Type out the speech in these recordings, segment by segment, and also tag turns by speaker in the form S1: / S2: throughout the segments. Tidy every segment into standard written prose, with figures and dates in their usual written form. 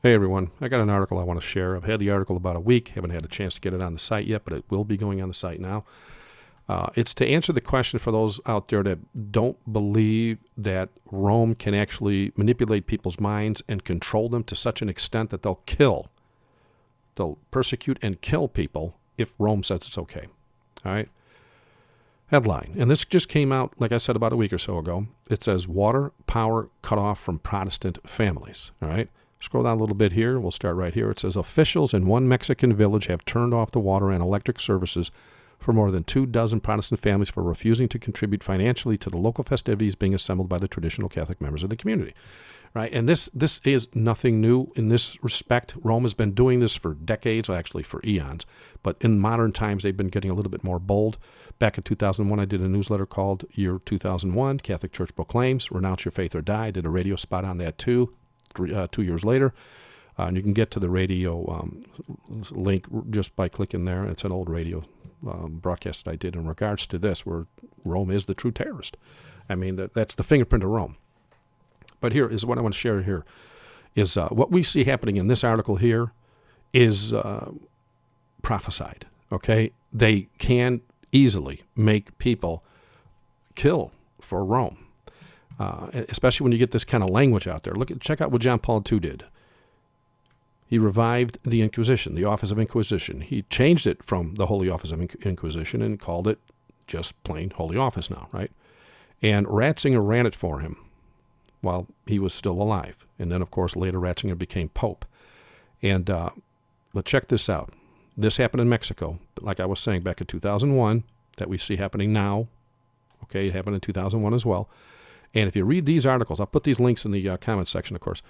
S1: Hey everyone, I got an article I want to share. I've had the article about a week, haven't had a chance to get it on the site yet, but it will be going on the site now. It's to answer the question for those out there that don't believe that Rome can actually manipulate people's minds and control them to such an extent that they'll persecute and kill people if Rome says it's okay. All right? Headline, and this just came out, like I said, about a week or so ago. It says, water power cut off from Protestant families. All right? Scroll down a little bit here. We'll start right here. It says, officials in one Mexican village have turned off the water and electric services for more than 24 Protestant families for refusing to contribute financially to the local festivities being assembled by the traditional Catholic members of the community. Right? And this is nothing new in this respect. Rome has been doing this for decades, or actually for eons. But in modern times, they've been getting a little bit more bold. Back in 2001, I did a newsletter called Year 2001, Catholic Church Proclaims, Renounce Your Faith or Die. I did a radio spot on that too. 2 years later, and you can get to the radio link just by clicking there. It's an old radio broadcast that I did in regards to this, where Rome is the true terrorist. I mean, that's the fingerprint of Rome. But here is what I want to share here, is what we see happening in this article here is prophesied, okay? They can easily make people kill for Rome. Especially when you get this kind of language out there. Check out what John Paul II did. He revived the Inquisition, the Office of Inquisition. He changed it from the Holy Office of Inquisition and called it just plain Holy Office now, right? And Ratzinger ran it for him while he was still alive. And then, of course, later Ratzinger became Pope. And but check this out. This happened in Mexico, like I was saying, back in 2001, that we see happening now. Okay, it happened in 2001 as well. And if you read these articles, I'll put these links in the comments section, of course.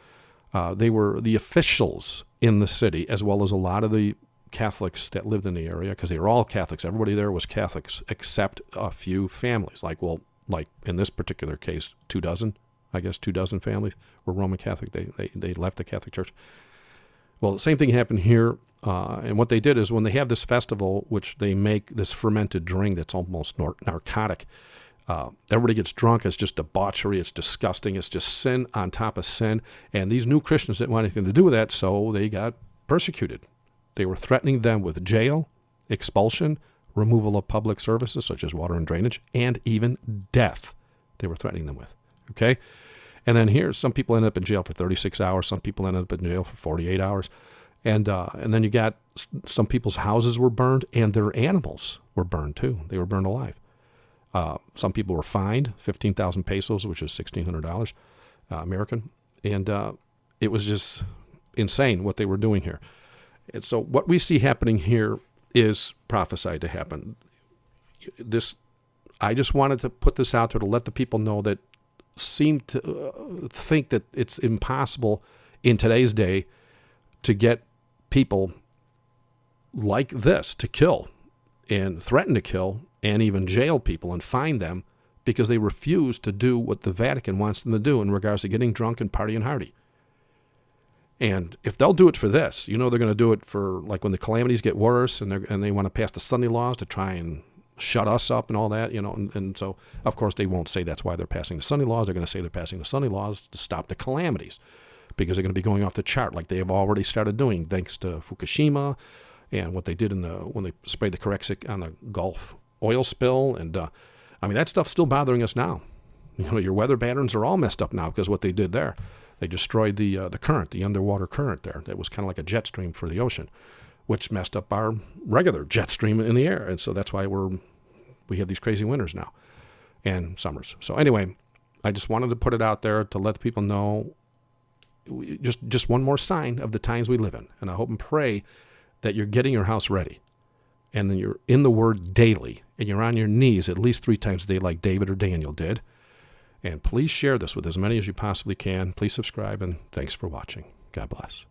S1: They were the officials in the city, as well as a lot of the Catholics that lived in the area, because they were all Catholics. Everybody there was Catholics, except a few families. Like in this particular case, 24 families were Roman Catholic. They left the Catholic Church. Well, the same thing happened here. And what they did is when they have this festival, which they make this fermented drink that's almost narcotic, everybody gets drunk. It's just debauchery. It's disgusting. It's just sin on top of sin. And these new Christians didn't want anything to do with that, so they got persecuted. They were threatening them with jail, expulsion, removal of public services such as water and drainage, and even death. They were threatening them with. Okay? And then here, some people ended up in jail for 36 hours. Some people ended up in jail for 48 hours. And then you got some people's houses were burned, and their animals were burned too. They were burned alive. Some people were fined 15,000 pesos, which is $1,600 American. And it was just insane what they were doing here. And so what we see happening here is prophesied to happen. I just wanted to put this out there to let the people know that seem to think that it's impossible in today's day to get people like this to kill and threaten to kill and even jail people and fine them because they refuse to do what the Vatican wants them to do in regards to getting drunk and partying hardy. And if they'll do it for this, they're going to do it for like when the calamities get worse and they want to pass the Sunday laws to try and shut us up and all that, and so, of course, they won't say that's why they're passing the Sunday laws. They're going to say they're passing the Sunday laws to stop the calamities because they're going to be going off the chart like they have already started doing thanks to Fukushima and what they did when they sprayed the Corexit on the Gulf oil spill. And, that stuff's still bothering us now. Your weather patterns are all messed up now because what they did there. They destroyed the current, the underwater current there. That was kind of like a jet stream for the ocean, which messed up our regular jet stream in the air. And so that's why we have these crazy winters now and summers. So anyway, I just wanted to put it out there to let the people know just one more sign of the times we live in. And I hope and pray that you're getting your house ready and then you're in the Word daily and you're on your knees at least 3 times a day like David or Daniel did. And please share this with as many as you possibly can. Please subscribe, and thanks for watching. God bless.